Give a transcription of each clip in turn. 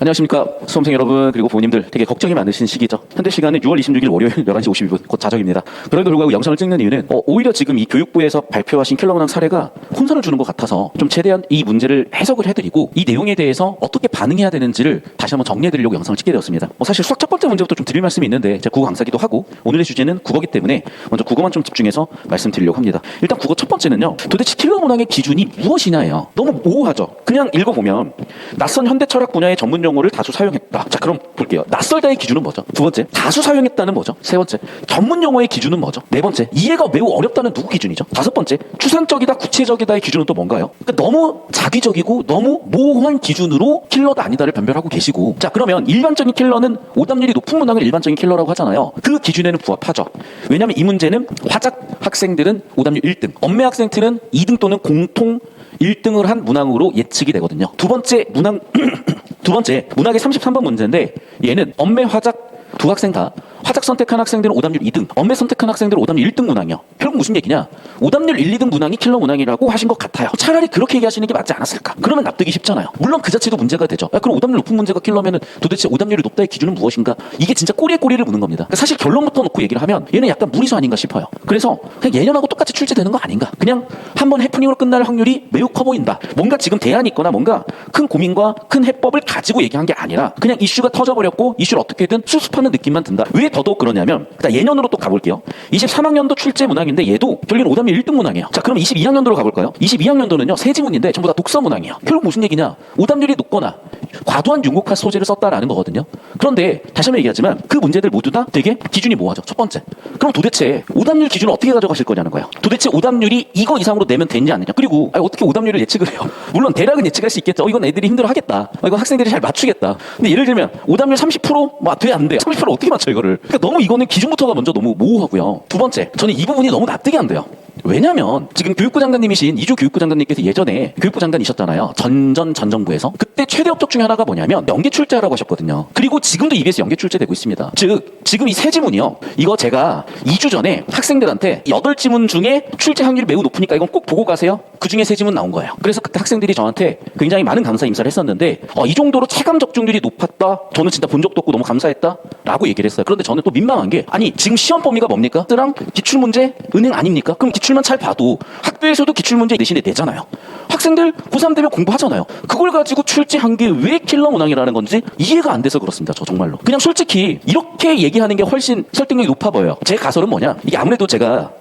안녕하십니까 수험생 여러분, 그리고 부모님들 되게 걱정이 많으신 시기죠. 현재 시간은 6월 26일 월요일 11시 52분 곧 자정입니다. 그럼에도 불구하고 영상을 찍는 이유는 오히려 지금 이 교육부에서 발표하신 킬러 문항 사례가 혼선을 주는 것 같아서 좀 최대한 이 문제를 해석을 해드리고 이 내용에 대해서 어떻게 반응해야 되는지를 다시 한번 정리해드리려고 영상을 찍게 되었습니다. 사실 수학 첫 번째 문제부터 좀 드릴 말씀이 있는데 제가 국어 강사기도 하고 오늘의 주제는 국어기 때문에 먼저 국어만 좀 집중해서 말씀드리려고 합니다. 일단 국어 첫 번째는요, 도대체 킬러 문항의 기준이 무엇이냐예요. 너무 모호하죠. 그냥 읽어보면 낯선 현대 철학 분야의 전문 용어를 다수 사용했다. 자, 그럼 볼게요. 낯설다의 기준은 뭐죠? 두 번째, 다수 사용했다는 뭐죠? 세 번째, 전문 용어의 기준은 뭐죠? 네 번째, 이해가 매우 어렵다는 누구 기준이죠? 다섯 번째, 추상적이다, 구체적이다의 기준은 또 뭔가요? 그러니까 너무 자기적이고 너무 모호한 기준으로 킬러다 아니다를 변별하고 계시고, 자, 그러면 일반적인 킬러는 오답률이 높은 문항을 일반적인 킬러라고 하잖아요. 그 기준에는 부합하죠. 왜냐하면 이 문제는 화작 학생들은 오답률 1등, 엄매 학생들은 2등 또는 공통 1등을 한 문항으로 예측이 되거든요. 두 번째 문항 두 번째 문학의 33번 문제인데, 얘는 엄매 화작 두 학생 다 화작 선택한 학생들은 오답률 2등, 엄매 선택한 학생들은 오답률 1등 문항이요. 결국 무슨 얘기냐? 오답률 1, 2등 문항이 킬러 문항이라고 하신 것 같아요. 차라리 그렇게 얘기하시는 게 맞지 않았을까? 그러면 납득이 쉽잖아요. 물론 그 자체도 문제가 되죠. 그럼 오답률 높은 문제가 킬러면은 도대체 오답률이 높다의 기준은 무엇인가? 이게 진짜 꼬리에 꼬리를 무는 겁니다. 그러니까 사실 결론부터 놓고 얘기를 하면 얘는 약간 무리수 아닌가 싶어요. 그래서 그냥 예년하고 똑같이 출제되는 거 아닌가? 그냥 한번 해프닝으로 끝날 확률이 매우 커 보인다. 뭔가 지금 대안이 있거나 뭔가 큰 고민과 큰 해법을 가지고 얘기한 게 아니라 그냥 이슈가 터져버렸고 이슈를 어떻게든 수습하는 느낌만 든다. 왜 더더욱 그러냐면, 예년으로 또 가볼게요. 23학년도 출제 문항인데 얘도 결국엔 오답률 1등 문항이에요. 자, 그럼 22학년도로 가볼까요? 22학년도는요, 세 지문인데 전부 다 독서 문항이에요. 결국 무슨 얘기냐? 오답률이 높거나 과도한 융곡할 소재를 썼다라는 거거든요. 그런데 다시 한번 얘기하지만 그 문제들 모두 다 되게 기준이 모호하죠. 첫 번째, 그럼 도대체 오답률 기준을 어떻게 가져가실 거냐는 거예요. 도대체 오답률이 이거 이상으로 내면 되냐 안 되냐. 그리고 어떻게 오답률을 예측을 해요? 물론 대략은 예측할 수 있겠죠. 이건 애들이 힘들어하겠다. 이건 학생들이 잘 맞추겠다. 근데 예를 들면 오답률 30% 돼, 안 돼? 30% 어떻게 맞춰 이거를? 그러니까 너무 이거는 기준부터가 먼저 너무 모호하고요. 두 번째, 저는 이 부분이 너무 납득이 안 돼요. 왜냐면 지금 교육부 장관님이신 이주 교육부 장관님께서 예전에 교육부 장관이셨잖아요. 전 정부에서. 그때 최대 업적 중에 하나가 뭐냐면 연계 출제하라고 하셨거든요. 그리고 지금도 EBS 연계 출제되고 있습니다. 즉 지금 이 세 지문이요, 이거 제가 2주 전에 학생들한테 8지문 중에 출제 확률이 매우 높으니까 이건 꼭 보고 가세요. 그 중에 세 지문 나온 거예요. 그래서 그때 학생들이 저한테 굉장히 많은 감사 인사를 했었는데, 이 정도로 체감 적중률이 높았다, 저는 진짜 본 적도 없고 너무 감사했다 라고 얘기를 했어요. 그런데 저는 또 민망한 게, 아니 지금 시험 범위가 뭡니까? 쓰랑 기출문제 은행 아닙니까? 그럼 기출만 잘 봐도 학교에서도 기출문제 대신에 내잖아요. 학생들 고3 되면 공부하잖아요. 그걸 가지고 출제한 게 왜 킬러 문항이라는 건지 이해가 안 돼서 그렇습니다. 저 정말로. 그냥 솔직히 이렇게 얘기하는 게 훨씬 설득력이 높아 보여요. 제 가설은 뭐냐? 이게 아무래도 제가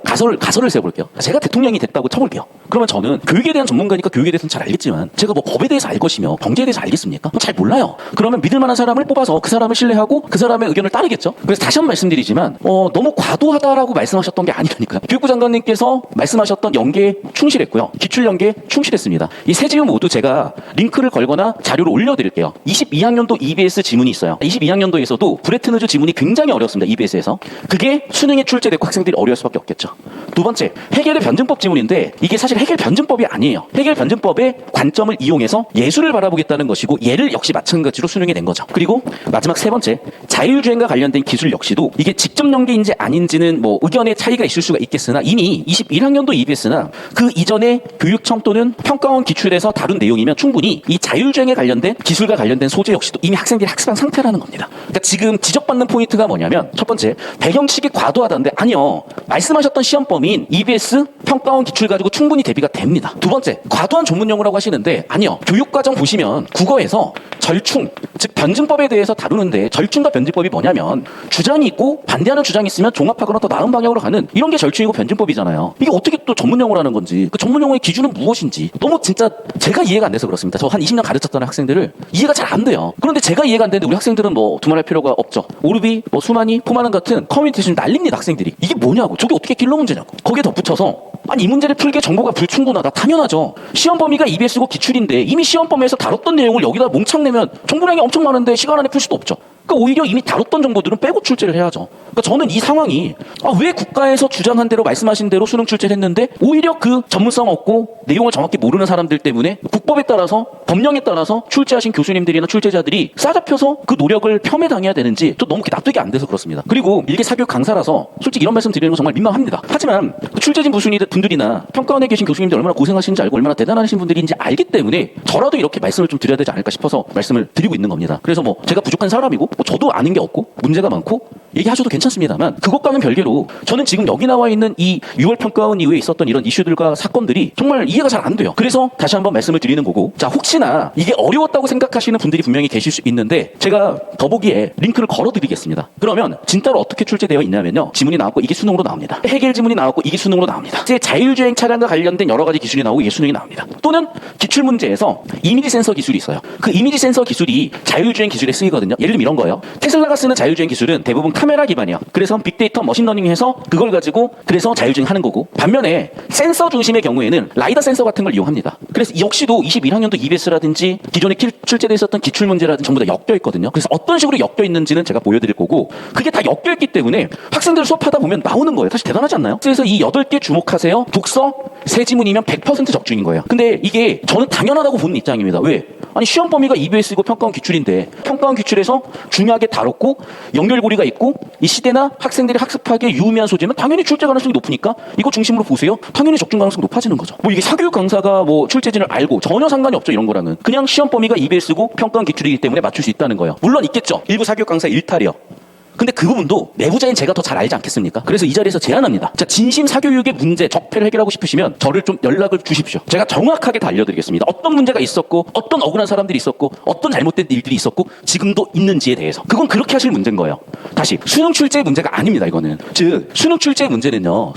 가설을 세워볼게요. 제가 대통령이 됐다고 쳐볼게요. 그러면 저는 교육에 대한 전문가니까 교육에 대해서는 잘 알겠지만 제가 뭐 법에 대해서 알 것이며 경제에 대해서 알겠습니까? 잘 몰라요. 그러면 믿을 만한 사람을 뽑아서 그 사람을 신뢰하고 그 사람의 의견을 따르겠죠. 그래서 다시 한번 말씀드리지만 너무 과도하다라고 말씀하셨던 게 아니라니까요. 교육부 장관님께서 말씀하셨던 연계에 충실했고요. 기출 연계에 충실했습니다. 이 세 지문 모두 제가 링크를 걸거나 자료를 올려드릴게요. 22학년도 EBS 지문이 있어요. 22학년도에서도 브레트누즈 지문이 굉장히 어려웠습니다. EBS에서. 그게 수능에 출제되고 학생들이 어려울 수밖에 없겠죠. 두 번째, 해겔의 변증법 지문인데 이게 사실 해겔 변증법이 아니에요. 해겔 변증법의 관점을 이용해서 예술을 바라보겠다는 것이고, 얘를 역시 마찬가지로 수능에 낸 거죠. 그리고 마지막 세 번째, 자율주행과 관련된 기술 역시도 이게 직접 연계인지 아닌지는 뭐 의견의 차이가 있을 수가 있겠으나 이미 21학년도 EBS나 그 이전에 교육청 또는 평가원 기출에서 다룬 내용이면 충분히 이 자율주행에 관련된 기술과 관련된 소재 역시도 이미 학생들이 학습한 상태라는 겁니다. 그러니까 지금 지적받는 포인트가 뭐냐면, 첫 번째, 배경식이 과도하다는데 아니요, 말씀하셨던 시험 범위인 EBS 평가원 기출 가지고 충분히 대비가 됩니다. 두 번째, 과도한 전문 용어라고 하시는데 아니요, 교육과정 보시면 국어에서 절충, 즉 변증법에 대해서 다루는데 절충과 변증법이 뭐냐면 주장이 있고 반대하는 주장이 있으면 종합하거나 더 나은 방향으로 가는 이런 게 절충이고 변증법이잖아요. 이게 어떻게 또 전문 용어라는 건지, 그 전문 용어의 기준은 무엇인지 너무 진짜 제가 이해가 안 돼서 그렇습니다. 저 한 20년 가르쳤던 학생들을 이해가 잘 안 돼요. 그런데 제가 이해가 안 되는데 우리 학생들은 뭐 두말할 필요가 없죠. 오르비, 뭐 수만이, 포마는 같은 커뮤니티 지금 난립니다. 학생들이. 이게 뭐냐고, 저게 어떻게 킬러 문제냐고. 거기에 덧붙여서 아니 이 문제를 풀기에 정보가 불충분하다. 당연하죠. 시험 범위가 EBS고 기출인데 이미 시험 범위에서 다뤘던 내용을 여기다 몽창 내면 정보량이 엄청 많은데 시간 안에 풀 수도 없죠. 그러니까 오히려 이미 다뤘던 정보들은 빼고 출제를 해야죠. 그러니까 저는 이 상황이 왜 국가에서 주장한 대로 말씀하신 대로 수능 출제를 했는데 오히려 그 전문성 없고 내용을 정확히 모르는 사람들 때문에 국법에 따라서 법령에 따라서 출제하신 교수님들이나 출제자들이 싸잡혀서 그 노력을 폄훼당해야 되는지 또 너무 납득이 안 돼서 그렇습니다. 그리고 일개 사교육 강사라서 솔직히 이런 말씀 드리는 거 정말 민망합니다. 하지만 출제진 분들이나 평가원에 계신 교수님들 얼마나 고생하시는지 알고 얼마나 대단하신 분들인지 알기 때문에 저라도 이렇게 말씀을 좀 드려야 되지 않을까 싶어서 말씀을 드리고 있는 겁니다. 그래서 뭐 제가 부족한 사람이고 저도 아는 게 없고 문제가 많고 얘기하셔도 괜찮습니다만 그것과는 별개로 저는 지금 여기 나와 있는 이 6월 평가원 이후에 있었던 이런 이슈들과 사건들이 정말 이해가 잘 안 돼요. 그래서 다시 한번 말씀을 드리는 거고, 자 혹시나 이게 어려웠다고 생각하시는 분들이 분명히 계실 수 있는데 제가 더보기에 링크를 걸어드리겠습니다. 그러면 진짜로 어떻게 출제되어 있냐면요, 지문이 나왔고 이게 수능으로 나옵니다. 해결 지문이 나왔고 이게 수능으로 나옵니다. 이제 자율주행 차량과 관련된 여러 가지 기술이 나오고 이게 수능이 나옵니다. 또는 기출문제에서 이미지 센서 기술이 있어요. 그 이미지 센서 기술이 자율주행 기술에 쓰이거든요. 예를 들면 이런 거예요. 테슬라가 쓰는 자율주행 기술은 대부분 카메라 기반이야. 그래서 빅데이터 머신러닝해서 그걸 가지고 그래서 자율주행 하는 거고, 반면에 센서 중심의 경우에는 라이더 센서 같은 걸 이용합니다. 그래서 역시도 21학년도 EBS라든지 기존에 출제돼 있었던 기출문제라든지 전부 다 엮여 있거든요. 그래서 어떤 식으로 엮여 있는지는 제가 보여드릴 거고, 그게 다 엮여 있기 때문에 학생들 수업하다 보면 나오는 거예요. 사실 대단하지 않나요? 그래서 이 8개 주목하세요. 독서 세 지문이면 100% 적중인 거예요. 근데 이게 저는 당연하다고 보는 입장입니다. 왜? 아니 시험 범위가 EBS고 평가원 기출인데 평가원 기출에서 중요하게 다뤘고 연결고리가 있고 이 시대나 학생들이 학습하기에 유의미한 소재면 당연히 출제 가능성이 높으니까 이거 중심으로 보세요. 당연히 적중 가능성이 높아지는 거죠. 뭐 이게 사교육 강사가 뭐 출제진을 알고 전혀 상관이 없죠. 이런 거랑은 그냥 시험 범위가 EBS고 평가원 기출이기 때문에 맞출 수 있다는 거예요. 물론 있겠죠. 일부 사교육 강사 일탈이요. 근데 그 부분도 내부자인 제가 더 잘 알지 않겠습니까? 그래서 이 자리에서 제안합니다. 자, 진심 사교육의 문제, 적폐를 해결하고 싶으시면 저를 좀 연락을 주십시오. 제가 정확하게 다 알려드리겠습니다. 어떤 문제가 있었고, 어떤 억울한 사람들이 있었고, 어떤 잘못된 일들이 있었고, 지금도 있는지에 대해서. 그건 그렇게 하실 문제인 거예요. 다시, 수능 출제의 문제가 아닙니다, 이거는. 즉, 수능 출제의 문제는요,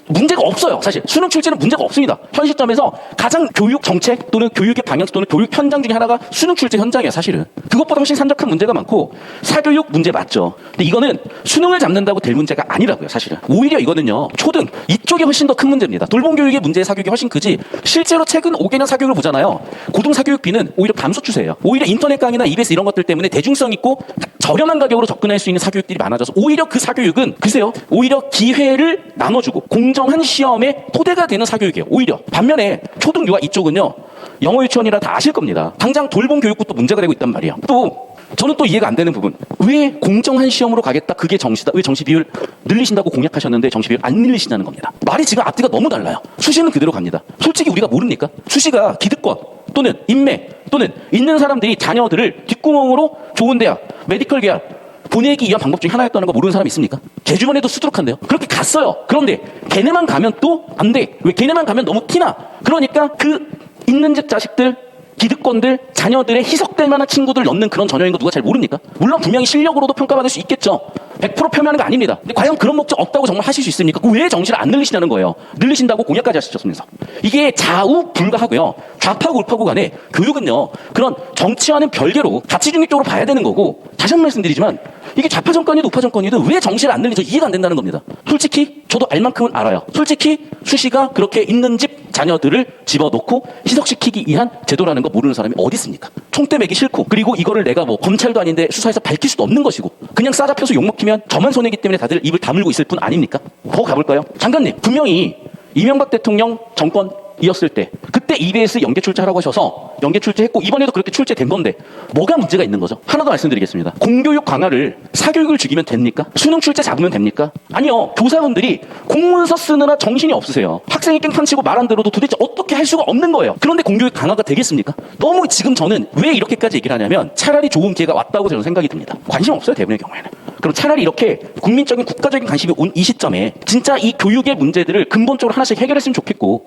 문제가 없어요, 사실. 수능 출제는 문제가 없습니다. 현 시점에서 가장 교육 정책 또는 교육의 방향 또는 교육 현장 중에 하나가 수능 출제 현장이에요, 사실은. 그것보다 훨씬 산적한 문제가 많고, 사교육 문제 맞죠. 근데 이거는 수능을 잡는다고 될 문제가 아니라고요, 사실은. 오히려 이거는요, 초등 이쪽이 훨씬 더 큰 문제입니다. 돌봄 교육의 문제의 사교육이 훨씬 크지. 실제로 최근 5개년 사교육을 보잖아요. 고등 사교육비는 오히려 감소 추세예요. 오히려 인터넷 강의나 EBS 이런 것들 때문에 대중성 있고 저렴한 가격으로 접근할 수 있는 사교육들이 많아져서 오히려 그 사교육은 글쎄요, 오히려 기회를 나눠주고 공정한 시험의 토대가 되는 사교육이에요. 오히려 반면에 초등 유아 이쪽은요, 영어 유치원이라 다 아실 겁니다. 당장 돌봄 교육부터 문제가 되고 있단 말이에요. 또 저는 또 이해가 안 되는 부분, 왜 공정한 시험으로 가겠다, 그게 정시다, 왜 정시 비율 늘리신다고 공약하셨는데 정시 비율 안 늘리시냐는 겁니다. 말이 지금 앞뒤가 너무 달라요. 수시는 그대로 갑니다. 솔직히 우리가 모릅니까? 수시가 기득권 또는 인맥 또는 있는 사람들이 자녀들을 뒷구멍으로 좋은 대학, 메디컬 계열 보내기 위한 방법 중에 하나였다는 거 모르는 사람 있습니까? 제 주변에도 수두룩한데요. 그렇게 갔어요. 그런데 걔네만 가면 또 안 돼. 왜? 걔네만 가면 너무 티나. 그러니까 그 있는 집 자식들, 기득권들, 자녀들의 희석될 만한 친구들 넣는 그런 전형인 거 누가 잘 모릅니까? 물론 분명히 실력으로도 평가받을 수 있겠죠. 100% 폄훼하는 거 아닙니다. 근데 과연 그런 목적 없다고 정말 하실 수 있습니까? 왜 정시를 안 늘리시냐는 거예요. 늘리신다고 공약까지 하시셨으면서. 이게 좌우 불가하고요. 좌파고 우파고 간에 교육은요, 그런 정치와는 별개로 가치 중립적으로 봐야 되는 거고, 다시 한 번 말씀드리지만 이게 좌파 정권이든 우파 정권이든 왜 정시를 안 늘리는지 이해가 안 된다는 겁니다. 솔직히 저도 알 만큼은 알아요. 솔직히 수시가 그렇게 있는 집 자녀들을 집어넣고 희석시키기 위한 제도라는 거 모르는 사람이 어디 있습니까? 총대 매기 싫고, 그리고 이거를 내가 뭐 검찰도 아닌데 수사해서 밝힐 수도 없는 것이고, 그냥 싸잡혀서 욕먹히면 저만 손해기 때문에 다들 입을 다물고 있을 뿐 아닙니까? 더 가볼까요? 장관님, 분명히 이명박 대통령 정권이었을 때 그때 EBS 연계 출제하라고 하셔서 연계 출제했고 이번에도 그렇게 출제된 건데 뭐가 문제가 있는 거죠? 하나 더 말씀드리겠습니다. 공교육 강화를 사교육을 죽이면 됩니까? 수능 출제 잡으면 됩니까? 아니요. 교사분들이 공문서 쓰느라 정신이 없으세요. 학생이 깽판치고 말 안 들어도 도대체 어떻게 할 수가 없는 거예요. 그런데 공교육 강화가 되겠습니까? 너무 지금 저는 왜 이렇게까지 얘기를 하냐면 차라리 좋은 기회가 왔다고 저는 생각이 듭니다. 관심 없어요, 대부분의 경우에는. 그럼 차라리 이렇게 국민적인 국가적인 관심이 온 이 시점에 진짜 이 교육의 문제들을 근본적으로 하나씩 해결했으면 좋겠고,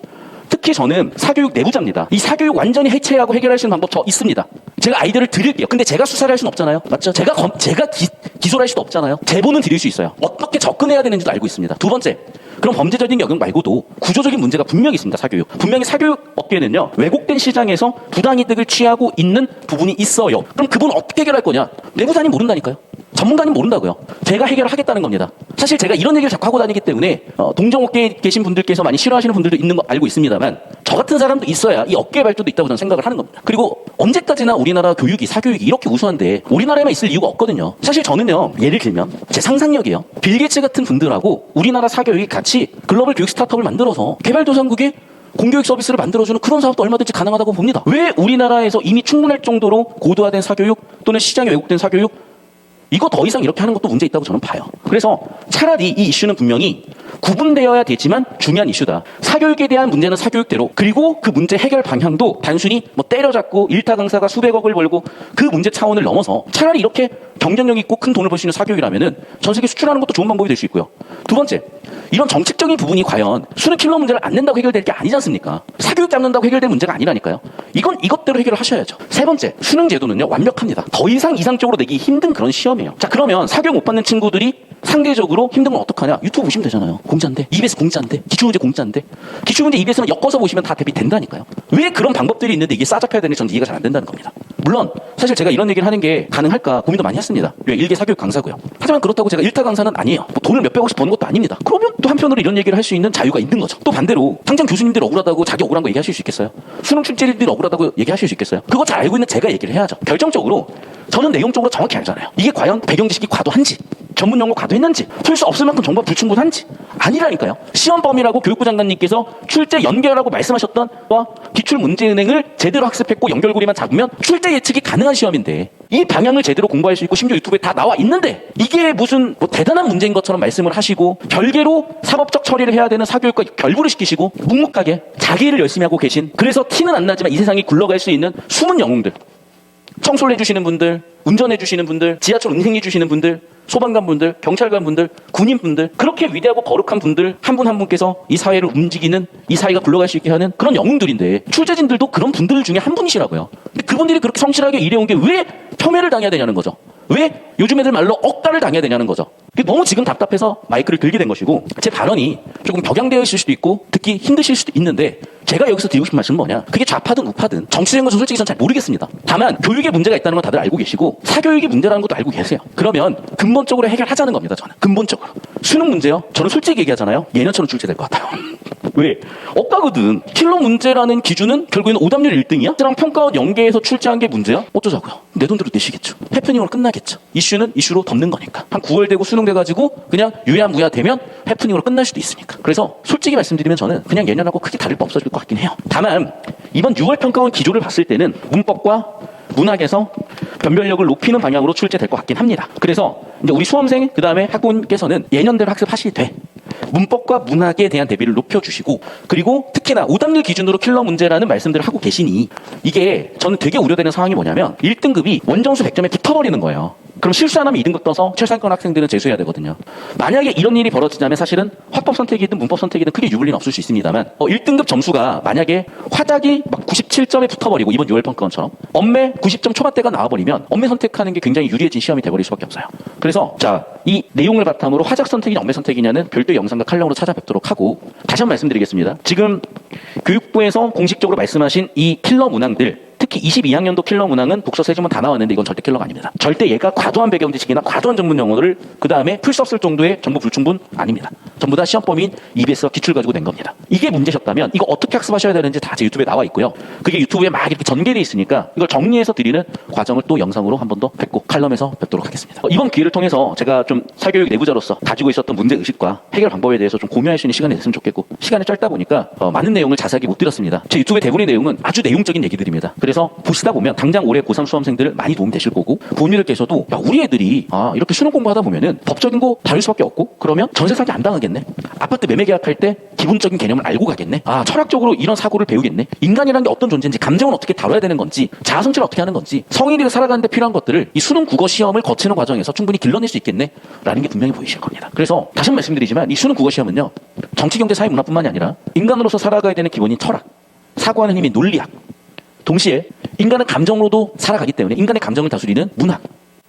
특히 저는 사교육 내부자입니다. 이 사교육 완전히 해체하고 해결할 수 있는 방법 저 있습니다. 제가 아이디어를 드릴게요. 근데 제가 수사를 할 수는 없잖아요. 맞죠? 제가 기소를 할 수도 없잖아요. 제보는 드릴 수 있어요. 어떻게 접근해야 되는지도 알고 있습니다. 두 번째, 그럼 범죄적인 영역 말고도 구조적인 문제가 분명히 있습니다. 사교육. 분명히 사교육 업계는요, 왜곡된 시장에서 부당이득을 취하고 있는 부분이 있어요. 그럼 그분은 어떻게 해결할 거냐? 내부자님 모른다니까요. 전문가는 모른다고요. 제가 해결을 하겠다는 겁니다. 사실 제가 이런 얘기를 자꾸 하고 다니기 때문에 동종업계에 계신 분들께서 많이 싫어하시는 분들도 있는 거 알고 있습니다만 저 같은 사람도 있어야 이 업계 발전도 있다고 저는 생각을 하는 겁니다. 그리고 언제까지나 우리나라 교육이 사교육이 이렇게 우수한데 우리나라에만 있을 이유가 없거든요. 사실 저는요, 예를 들면 제 상상력이요. 빌 게이츠 같은 분들하고 우리나라 사교육이 같이 글로벌 교육 스타트업을 만들어서 개발도상국에 공교육 서비스를 만들어주는 그런 사업도 얼마든지 가능하다고 봅니다. 왜 우리나라에서 이미 충분할 정도로 고도화된 사교육 또는 시장에 왜곡된 사교육 이거 더 이상 이렇게 하는 것도 문제 있다고 저는 봐요. 그래서 차라리 이 이슈는 분명히 구분되어야 되지만 중요한 이슈다. 사교육에 대한 문제는 사교육대로, 그리고 그 문제 해결 방향도 단순히 뭐 때려잡고 일타 강사가 수백억을 벌고 그 문제 차원을 넘어서 차라리 이렇게 경쟁력 있고 큰 돈을 벌 수 있는 사교육이라면은 전 세계 수출하는 것도 좋은 방법이 될 수 있고요. 두 번째, 이런 정책적인 부분이 과연 수능 킬러 문제를 안 낸다고 해결될 게 아니지 않습니까? 사교육 잡는다고 해결될 문제가 아니라니까요. 이건 이것대로 해결을 하셔야죠. 세 번째, 수능 제도는요, 완벽합니다. 더 이상 이상적으로 내기 힘든 그런 시험이에요. 자, 그러면 사교육 못 받는 친구들이 상대적으로 힘든 건 어떡하냐? 유튜브 보시면 되잖아요. 공짜인데. EBS 공짜인데. 기출문제 공짜인데. 기출문제 EBS만 엮어서 보시면 다 대비된다니까요. 왜 그런 방법들이 있는데 이게 싸잡혀야 되는지 저는 이해가 잘 안 된다는 겁니다. 물론 사실 제가 이런 얘기를 하는 게 가능할까 고민도 많이 했습니다. 일개 사교육 강사고요. 하지만 그렇다고 제가 일타 강사는 아니에요. 뭐 돈을 몇백억씩 버는 것도 아닙니다. 그러면 또 한편으로 이런 얘기를 할 수 있는 자유가 있는 거죠. 또 반대로 당장 교수님들 억울하다고 자기 억울한 거 얘기하실 수 있겠어요? 수능 출제자들이 억울하다고 얘기하실 수 있겠어요? 그거 잘 알고 있는 제가 얘기를 해야죠. 결정적으로 저는 내용적으로 정확히 알잖아요. 이게 과연 배경 지식이 과도한지, 전문 용어 과도했는지, 풀 수 없을 만큼 정보가 불충분한지 아니라니까요. 시험 범위라고 교육부 장관님께서 출제 연결하고 말씀하셨던 기출 문제은행을 제대로 학습했고 연결고리만 잡으면 출제 예측이 가능한 시험인데 이 방향을 제대로 공부할 수 있고 심지어 유튜브에 다 나와 있는데 이게 무슨 뭐 대단한 문제인 것처럼 말씀을 하시고 별개로 사법적 처리를 해야 되는 사교육과 결부를 시키시고 묵묵하게 자기 일을 열심히 하고 계신, 그래서 티는 안 나지만 이 세상이 굴러갈 수 있는 숨은 영웅들, 청소를 해주시는 분들, 운전해주시는 분들, 지하철 운행해주시는 분들, 소방관분들, 경찰관분들, 군인분들, 그렇게 위대하고 거룩한 분들 한 분 한 분께서 이 사회를 움직이는, 이 사회가 굴러갈 수 있게 하는 그런 영웅들인데 출제진들도 그런 분들 중에 한 분이시라고요. 근데 그분들이 그렇게 성실하게 일해온 게 왜 폄훼를 당해야 되냐는 거죠. 왜 요즘 애들 말로 억달을 당해야 되냐는 거죠. 너무 지금 답답해서 마이크를 들게 된 것이고, 제 발언이 조금 격양되어 있을 수도 있고 듣기 힘드실 수도 있는데 제가 여기서 드리고 싶은 말씀은 뭐냐, 그게 좌파든 우파든 정치적인 것은 솔직히 전 잘 모르겠습니다. 다만 교육에 문제가 있다는 건 다들 알고 계시고 사교육이 문제라는 것도 알고 계세요. 그러면 근본적으로 해결하자는 겁니다. 저는 근본적으로 수능 문제요, 저는 솔직히 얘기하잖아요, 예년처럼 출제될 것 같아요. 왜? 억가거든. 킬러 문제라는 기준은 결국에는 오답률 1등이야? 그랑 평가원 연계해서 출제한 게 문제야? 어쩌자고요? 내 돈대로 내시겠죠. 해프닝으로 끝나겠죠. 이슈는 이슈로 덮는 거니까. 한 9월 되고 수능 돼가지고 그냥 유야무야 되면 해프닝으로 끝날 수도 있으니까. 그래서 솔직히 말씀드리면 저는 그냥 예년하고 크게 다를 바 없어질 것 같긴 해요. 다만 이번 6월 평가원 기조를 봤을 때는 문법과 문학에서 변별력을 높이는 방향으로 출제될 것 같긴 합니다. 그래서 이제 우리 수험생 그 다음에 학부모님께서는 예년대로 학습하실 때 문법과 문학에 대한 대비를 높여주시고, 그리고 특히나 오답률 기준으로 킬러 문제라는 말씀들을 하고 계시니 이게 저는 되게 우려되는 상황이 뭐냐면 1등급이 원정수 100점에 붙어버리는 거예요. 그럼 실수 안 하면 2등급 떠서 최상권 학생들은 재수해야 되거든요. 만약에 이런 일이 벌어지자면 사실은 화법 선택이든 문법 선택이든 크게 유불리는 없을 수 있습니다만 1등급 점수가 만약에 화작이 막 97점에 붙어버리고 이번 6월 평가원처럼 엄매 90점 초반대가 나와버리면 엄매 선택하는 게 굉장히 유리해진 시험이 돼버릴 수밖에 없어요. 그래서 자, 이 내용을 바탕으로 화작 선택이냐 엄매 선택이냐는 별도의 영상과 칼럼으로 찾아뵙도록 하고, 다시 한번 말씀드리겠습니다. 지금 교육부에서 공식적으로 말씀하신 이 킬러 문항들, 특히 22학년도 킬러 문항은 독서 세 주문 다 나왔는데 이건 절대 킬러가 아닙니다. 절대 얘가 과도한 배경 지식이나 과도한 전문 용어를 그 다음에 풀 수 없을 정도의 정보 불충분 아닙니다. 전부 다 시험 범위인 EBS와 기출 가지고 낸 겁니다. 이게 문제셨다면 이거 어떻게 학습하셔야 되는지 다 제 유튜브에 나와 있고요. 그게 유튜브에 막 이렇게 전개돼 있으니까 이걸 정리해서 드리는 과정을 또 영상으로 한 번 더 뵙고 칼럼에서 뵙도록 하겠습니다. 이번 기회를 통해서 제가 좀 사교육 내부자로서 가지고 있었던 문제 의식과 해결 방법에 대해서 좀 공유할 수 있는 시간이 됐으면 좋겠고, 시간이 짧다 보니까 많은 내용을 자세하게 못 드렸습니다. 제 유튜브의 대부분의 내용은 아주 내용적인 얘기들입니다. 그래서 보시다 보면 당장 올해 고3 수험생들 많이 도움이 되실 거고, 부모님들께서도 야, 우리 애들이 이렇게 수능 공부하다 보면은 법적인 거 다룰 수밖에 없고, 그러면 전세 사기 안 당하겠네, 아파트 매매 계약할 때 기본적인 개념을 알고 가겠네, 철학적으로 이런 사고를 배우겠네, 인간이라는 게 어떤 존재인지, 감정은 어떻게 다뤄야 되는 건지, 자아 성찰을 어떻게 하는 건지, 성인이 살아가는데 필요한 것들을 이 수능 국어 시험을 거치는 과정에서 충분히 길러낼 수 있겠네 라는 게 분명히 보이실 겁니다. 그래서 다시 한번 말씀드리지만 이 수능 국어 시험은요, 정치, 경제, 사회, 문화뿐만이 아니라 인간으로서 살아가야 되는 기본인 철학, 사고하는 힘인 논리학, 동시에 인간은 감정으로도 살아가기 때문에 인간의 감정을 다스리는 문학,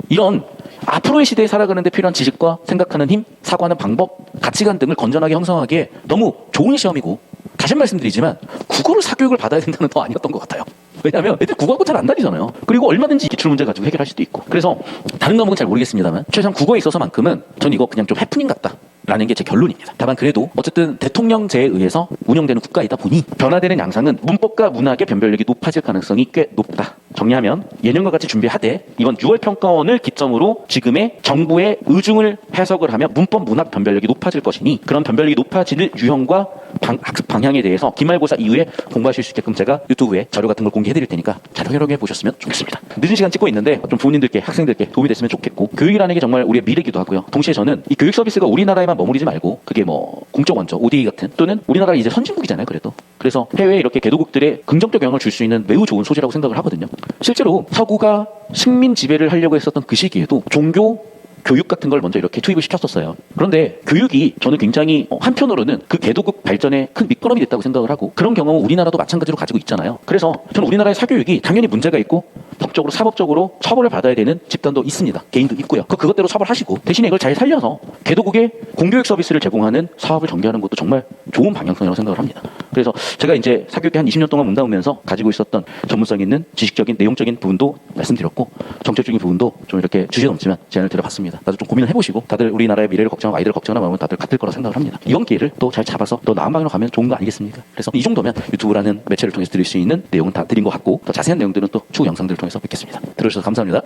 이런 앞으로의 시대에 살아가는 데 필요한 지식과 생각하는 힘, 사고하는 방법, 가치관 등을 건전하게 형성하기에 너무 좋은 시험이고, 다시 말씀드리지만 국어를 사교육을 받아야 된다는 더 아니었던 것 같아요. 왜냐하면 애들 국어하고 잘 안 다니잖아요. 그리고 얼마든지 기출문제 가지고 해결할 수도 있고. 그래서 다른 과목은 잘 모르겠습니다만 최소한 국어에 있어서만큼은 전 이거 그냥 좀 해프닝 같다 라는 게 제 결론입니다. 다만 그래도 어쨌든 대통령제에 의해서 운영되는 국가이다 보니 변화되는 양상은 문법과 문학의 변별력이 높아질 가능성이 꽤 높다. 정리하면 예년과 같이 준비하되 이번 6월 평가원을 기점으로 지금의 정부의 의중을 해석을 하며 문법 문학 변별력이 높아질 것이니 그런 변별력이 높아질 유형과 학습 방향에 대해서 기말고사 이후에 공부하실 수 있게끔 제가 유튜브에 자료 같은 걸 공개해드릴 테니까 잘 활용해 보셨으면 좋겠습니다. 늦은 시간 찍고 있는데 좀 부모님들께 학생들께 도움이 됐으면 좋겠고 교육이라는 게 정말 우리의 미래이기도 하고요. 동시에 저는 이 교육 서비스가 우리나라에만 머무르지 말고 그게 뭐 공적 원조, ODA 같은 또는 우리나라가 이제 선진국이잖아요. 그래서 해외에 이렇게 개도국들의 긍정적 영향을 줄 수 있는 매우 좋은 소지라고 생각을 하거든요. 실제로 서구가 식민 지배를 하려고 했었던 그 시기에도 종교 교육 같은 걸 먼저 이렇게 투입을 시켰었어요. 그런데 교육이 저는 굉장히 한편으로는 그 개도국 발전에 큰 밑거름이 됐다고 생각을 하고 그런 경험은 우리나라도 마찬가지로 가지고 있잖아요. 그래서 저는 우리나라의 사교육이 당연히 문제가 있고 법적으로 사법적으로 처벌을 받아야 되는 집단도 있습니다. 개인도 있고요. 그것대로 처벌하시고 대신에 이걸 잘 살려서 개도국의 공교육 서비스를 제공하는 사업을 전개하는 것도 정말 좋은 방향성이라고 생각을 합니다. 그래서 제가 이제 사교육에 한 20년 동안 문담으면서 가지고 있었던 전문성 있는 지식적인 내용적인 부분도 말씀드렸고 정책적인 부분도 좀 이렇게 주제넘지만 제안을 드려봤습니다. 다들 좀 고민을 해보시고 다들 우리나라의 미래를 걱정하고 아이들을 걱정하는 마음은 다들 같을 거라 생각을 합니다. 이번 기회를 또 잘 잡아서 또 나은 방향으로 가면 좋은 거 아니겠습니까? 그래서 이 정도면 유튜브라는 매체를 통해서 드릴 수 있는 내용은 다 드린 것 같고 더 자세한 내용들은 또 추후 영상들을 통해서 뵙겠습니다. 들어주셔서 감사합니다.